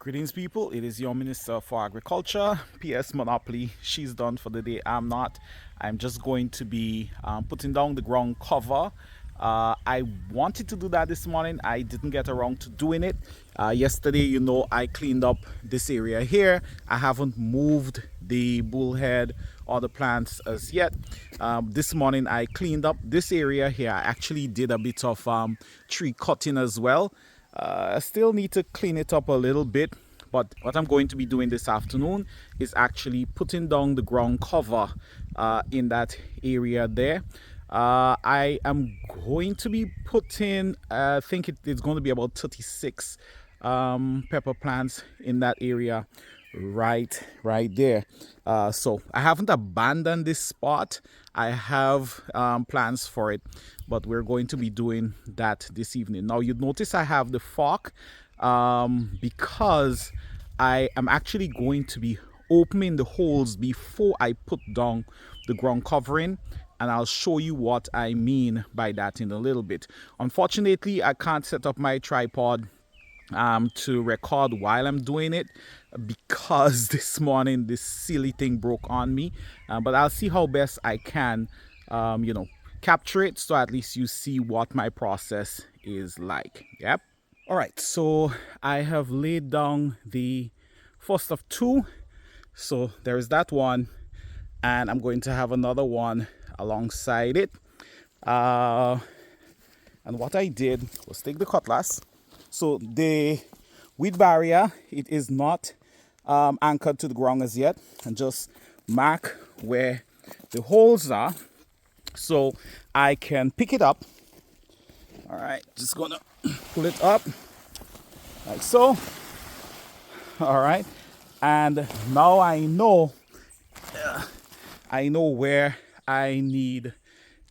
Greetings, people. It is your Minister for Agriculture, PS Monopoly. She's done for the day. I'm not. I'm just going to be putting down the ground cover. I wanted to do that this morning. I didn't get around to doing it. Yesterday, I cleaned up this area here. I haven't moved the bullhead or the plants as yet. This morning, I cleaned up this area here. I actually did a bit of tree cutting as well. I still need to clean it up a little bit, but what I'm going to be doing this afternoon is actually putting down the ground cover in that area there. I am going to be putting, I think it's going to be about 36 pepper plants in that area right there. So I haven't abandoned this spot. I have plans for it, but we're going to be doing that this evening. Now you'd notice I have the fork because I am actually going to be opening the holes before I put down the ground covering, and I'll show you what I mean by that in a little bit. Unfortunately, I can't set up my tripod to record while I'm doing it because this morning this silly thing broke on me, but I'll see how best I can capture it, so at least you see what my process is like. Yep. All right, so I have laid down the first of two. So there's that one, and I'm going to have another one alongside it. And what I did was take the cutlass. So the weed barrier, it is not anchored to the ground as yet, and just mark where the holes are so I can pick it up. All right, just gonna pull it up like so. All right, and now I know where I need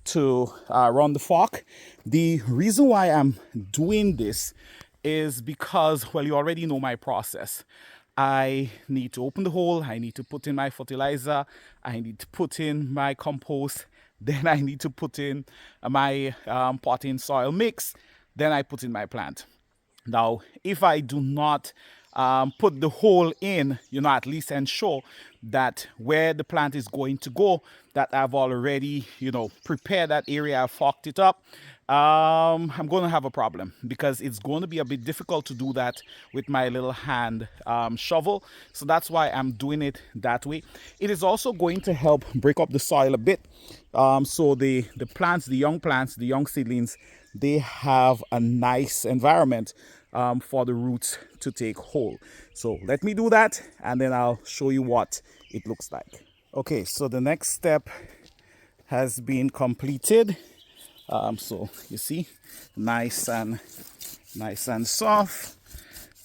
to run the fork. The reason why I'm doing this is because, well, you already know my process. I need to open the hole, I need to put in my fertilizer, I need to put in my compost, then I need to put in my potting soil mix, then I put in my plant. Now, if I do not put the hole in, at least ensure that where the plant is going to go, that I've already, prepared that area, I've forked it up, I'm going to have a problem because it's going to be a bit difficult to do that with my little hand shovel. So that's why I'm doing it that way. It is also going to help break up the soil a bit. So the plants, the young seedlings, they have a nice environment for the roots to take hold. So let me do that, and then I'll show you what it looks like. Okay, so the next step has been completed. So you see, nice and soft.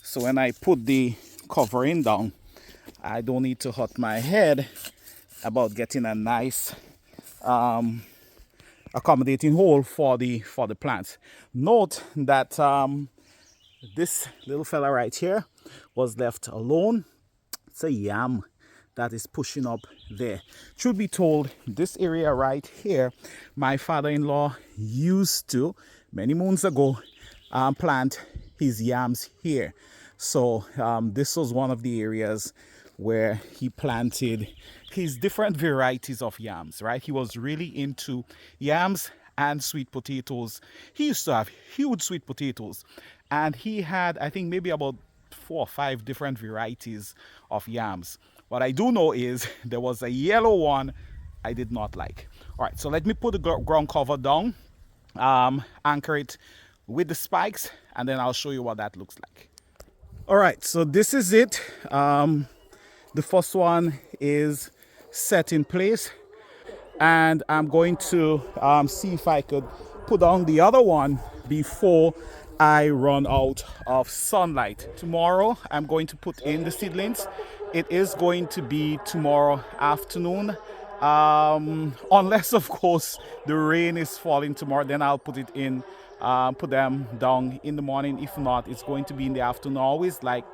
So when I put the covering down, I don't need to hurt my head about getting a nice accommodating hole for the plants. Note that this little fella right here was left alone. It's a yam that is pushing up there. Truth be told, this area right here, my father-in-law used to, many moons ago, plant his yams here. So this was one of the areas where he planted his different varieties of yams, right? He was really into yams and sweet potatoes. He used to have huge sweet potatoes, and he had, I think, maybe about 4 or 5 different varieties of yams. What I do know is there was a yellow one I did not like. All right, so let me put the ground cover down, anchor it with the spikes, and then I'll show you what that looks like. All right, so this is it. The first one is set in place, and I'm going to see if I could put on the other one before I run out of sunlight. Tomorrow I'm going to put in the seedlings. It is going to be tomorrow afternoon, unless of course the rain is falling tomorrow, then I'll put it in, put them down in the morning. If not, it's going to be in the afternoon. I always like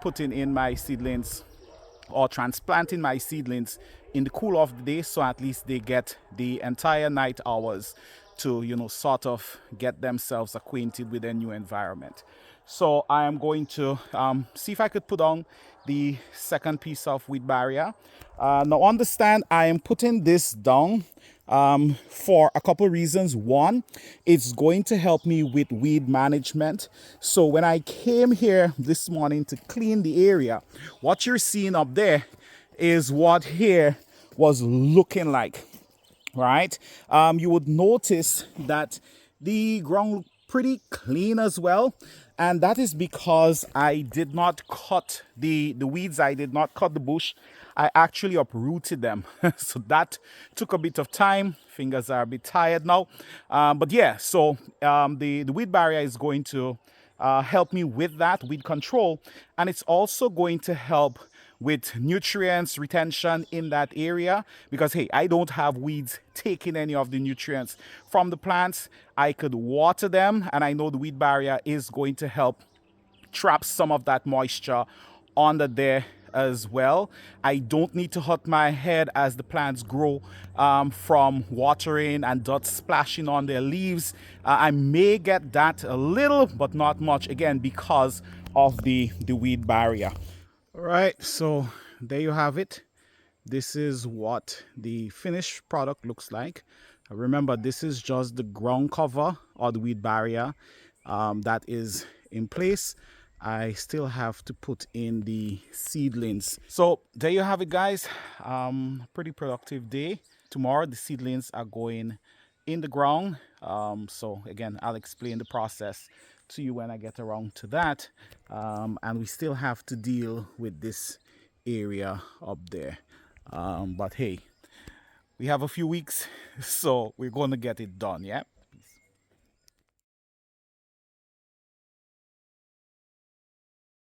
putting in my seedlings or transplanting my seedlings in the cool of the day, so at least they get the entire night hours to sort of get themselves acquainted with their new environment. So I am going to see if I could put on the second piece of weed barrier. Now understand, I am putting this down for a couple reasons. One, it's going to help me with weed management. So when I came here this morning to clean the area, what you're seeing up there is what here was looking like, right? You would notice that the ground looked pretty clean as well, and that is because I did not cut the weeds. I did not cut the bush. I actually uprooted them. So that took a bit of time. Fingers are a bit tired now, but yeah, so the weed barrier is going to help me with that weed control, and it's also going to help with nutrients retention in that area, because hey, I don't have weeds taking any of the nutrients from the plants. I could water them, and I know the weed barrier is going to help trap some of that moisture under there as well. I don't need to hurt my head as the plants grow from watering and dirt splashing on their leaves. I may get that a little, but not much, again because of the weed barrier. All right, so there you have it. This is what the finished product looks like. Remember, this is just the ground cover or the weed barrier that is in place. I still have to put in the seedlings. So there you have it, guys. Pretty productive day. Tomorrow the seedlings are going in the ground. So again, I'll explain the process to you when I get around to that. And we still have to deal with this area up there. But hey, we have a few weeks, so we're going to get it done, yeah?